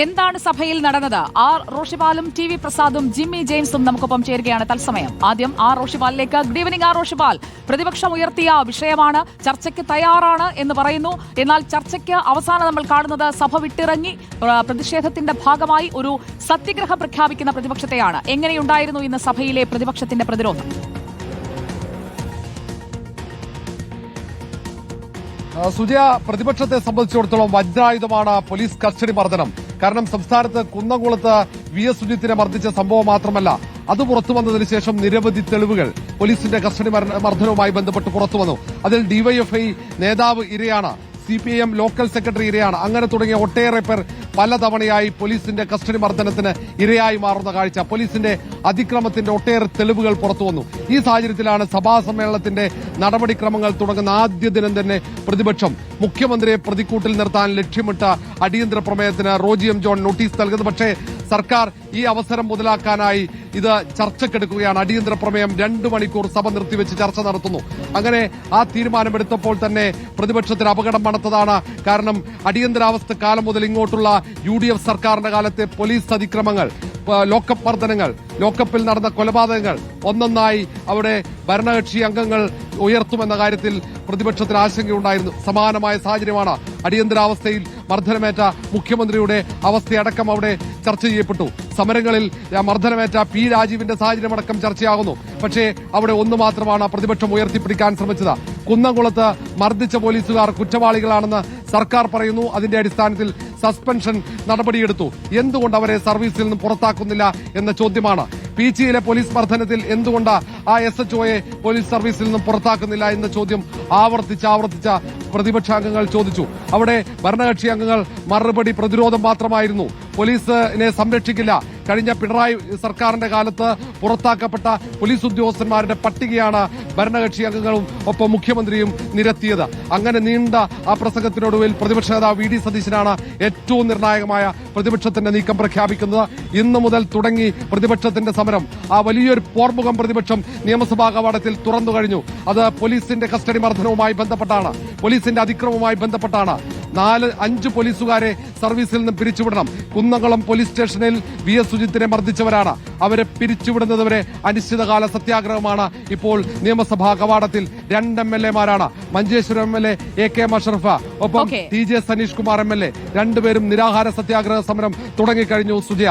എന്താണ് സഭയിൽ നടന്നത്? ആർ റോഷിപാലും ടി വി പ്രസാദും ജിമ്മി ജെയിംസും നമുക്കൊപ്പം ചേരുകയാണ് തത്സമയം. ആദ്യം ആർ റോഷിപാലിലേക്ക്. Good evening R Roshipal. പ്രതിപക്ഷം ഉയർത്തിയ വിഷയമാണ്, ചർച്ചയ്ക്ക് തയ്യാറാണ് എന്ന് പറയുന്നു. എന്നാൽ ചർച്ചയ്ക്ക് അവസാനം നമ്മൾ കാണുന്നത് സഭ വിട്ടിറങ്ങി പ്രതിഷേധത്തിന്റെ ഭാഗമായി ഒരു സത്യഗ്രഹം പ്രഖ്യാപിക്കുന്ന പ്രതിപക്ഷത്തെയാണ്. എങ്ങനെയുണ്ടായിരുന്നു ഇന്ന് സഭയിലെ പ്രതിപക്ഷത്തിന്റെ പ്രതിരോധം? സുജയ, പ്രതിപക്ഷത്തെ സംബന്ധിച്ചിടത്തോളം വജ്രായുധമാണ് പോലീസ് കസ്റ്റഡി മർദ്ദനം. കാരണം സംസ്ഥാനത്ത് കുന്നംകുളത്ത് VS സുജിത്തിനെ മർദ്ദിച്ച സംഭവം മാത്രമല്ല, അത് പുറത്തു വന്നതിന് ശേഷം നിരവധി തെളിവുകൾ പോലീസിന്റെ കസ്റ്റഡി മർദ്ദനവുമായി ബന്ധപ്പെട്ട് പുറത്തുവന്നു. അതിൽ DYFI നേതാവ് ഇരയാണ്, CPIM ലോക്കൽ സെക്രട്ടറി ഇരയാണ്. അങ്ങനെ തുടങ്ങിയ ഒട്ടേറെ പേർ പലതവണയായി പോലീസിന്റെ കസ്റ്റഡി മർദ്ദനത്തിന് ഇരയായി മാറുന്ന കാഴ്ച, പോലീസിന്റെ അതിക്രമത്തിന്റെ ഒട്ടേറെ തെളിവുകൾ പുറത്തുവന്നു. ഈ സാഹചര്യത്തിലാണ് സഭാ സമ്മേളനത്തിന്റെ നടപടിക്രമങ്ങൾ തുടങ്ങുന്ന ആദ്യ ദിനം തന്നെ പ്രതിപക്ഷം മുഖ്യമന്ത്രിയെ പ്രതിക്കൂട്ടിൽ നിർത്താൻ ലക്ഷ്യമിട്ട അടിയന്തര പ്രമേയത്തിന് റോജി M. ജോൺ നോട്ടീസ് നൽകുന്നത്. പക്ഷേ സർക്കാർ ഈ അവസരം മുതലാക്കാനായി ഇത് ചർച്ചയ്ക്കെടുക്കുകയാണ്. അടിയന്തര പ്രമേയം 2 മണിക്കൂർ സഭ നിർത്തിവെച്ച് ചർച്ച നടത്തുന്നു. അങ്ങനെ ആ തീരുമാനമെടുത്തപ്പോൾ തന്നെ പ്രതിപക്ഷത്തിന് അപകടം മണത്തതാണ്. കാരണം അടിയന്തരാവസ്ഥ കാലം മുതൽ ഇങ്ങോട്ടുള്ള UDF സർക്കാരിന്റെ കാലത്തെ പോലീസ് അതിക്രമങ്ങൾ, ലോക്കപ്പ് മർദ്ദനങ്ങൾ, ലോക്കപ്പിൽ നടന്ന കൊലപാതകങ്ങൾ ഒന്നൊന്നായി അവിടെ ഭരണകക്ഷി അംഗങ്ങൾ ഉയർത്തുമെന്ന കാര്യത്തിൽ പ്രതിപക്ഷത്തിന് ആശങ്കയുണ്ടായിരുന്നു. സമാനമായ സാഹചര്യമാണ് അടിയന്തരാവസ്ഥയിൽ മർദ്ദനമേറ്റ മുഖ്യമന്ത്രിയുടെ അവസ്ഥയടക്കം അവിടെ ചർച്ച ചെയ്യപ്പെട്ടു. സമരങ്ങളിൽ മർദ്ദനമേറ്റ P. രാജീവിന്റെ സാഹചര്യമടക്കം ചർച്ചയാകുന്നു. പക്ഷേ അവിടെ ഒന്ന് മാത്രമാണ് പ്രതിപക്ഷം ഉയർത്തിപ്പിടിക്കാൻ ശ്രമിച്ചത്. കുന്നംകുളത്ത് മർദ്ദിച്ച പോലീസുകാർ കുറ്റവാളികളാണെന്ന് സർക്കാർ പറയുന്നു. അതിന്റെ അടിസ്ഥാനത്തിൽ സസ്പെൻഷൻ നടപടിയെടുത്തു. എന്തുകൊണ്ട് അവരെ സർവീസിൽ നിന്ന് പുറത്താക്കുന്നില്ല എന്ന ചോദ്യമാണ്. പീച്ചിയിലെ പോലീസ് മർദ്ദനത്തിൽ എന്തുകൊണ്ട് ആ SHOയെ പോലീസ് സർവീസിൽ നിന്നും പുറത്താക്കുന്നില്ല എന്ന ചോദ്യം ആവർത്തിച്ച പ്രതിപക്ഷാംഗങ്ങൾ ചോദിച്ചു. അവിടെ ഭരണകക്ഷി അംഗങ്ങൾ മറുപടി പ്രതിരോധം മാത്രമായിരുന്നു. പോലീസിനെ സംരക്ഷിക്കില്ല. കഴിഞ്ഞ പിണറായി സർക്കാരിന്റെ കാലത്ത് പുറത്താക്കപ്പെട്ട പോലീസ് ഉദ്യോഗസ്ഥന്മാരുടെ പട്ടികയാണ് ഭരണകക്ഷി അംഗങ്ങളും ഒപ്പം മുഖ്യമന്ത്രിയും നിരത്തിയത്. അങ്ങനെ നീണ്ട ആ പ്രസംഗത്തിനൊടുവിൽ പ്രതിപക്ഷ നേതാവ് VD സതീശനാണ് ഏറ്റവും നിർണായകമായ പ്രതിപക്ഷത്തിന്റെ നീക്കം പ്രഖ്യാപിക്കുന്നത്. ഇന്നു മുതൽ തുടങ്ങി പ്രതിപക്ഷത്തിന്റെ സമരം. ആ വലിയൊരു പോർമുഖം പ്രതിപക്ഷം നിയമസഭാ കവാടത്തിൽ തുറന്നു കഴിഞ്ഞു. അത് പോലീസിന്റെ കസ്റ്റഡി മർദ്ദനവുമായി ബന്ധപ്പെട്ടാണ്, പോലീസിന്റെ അതിക്രമവുമായി ബന്ധപ്പെട്ടാണ്. 4-5 പോലീസുകാരെ സർവീസിൽ നിന്ന് പിരിച്ചുവിടണം. കുന്നംകുളം പോലീസ് സ്റ്റേഷനിൽ VS സുജിത്തിനെ മർദ്ദിച്ചവരാണ്. അവരെ പിരിച്ചുവിടുന്നതുവരെ അനിശ്ചിതകാല സത്യാഗ്രഹമാണ് ഇപ്പോൾ നിയമസഭാ കവാടത്തിൽ. 2 MLA മാരാണ്. മഞ്ചേശ്വരം MLA AK മഷറഫ്, ഒപ്പം TJ സനീഷ് കുമാർ MLA. രണ്ടുപേരും നിരാഹാര സത്യാഗ്രഹ സമരം തുടങ്ങിക്കഴിഞ്ഞു. സുജയ.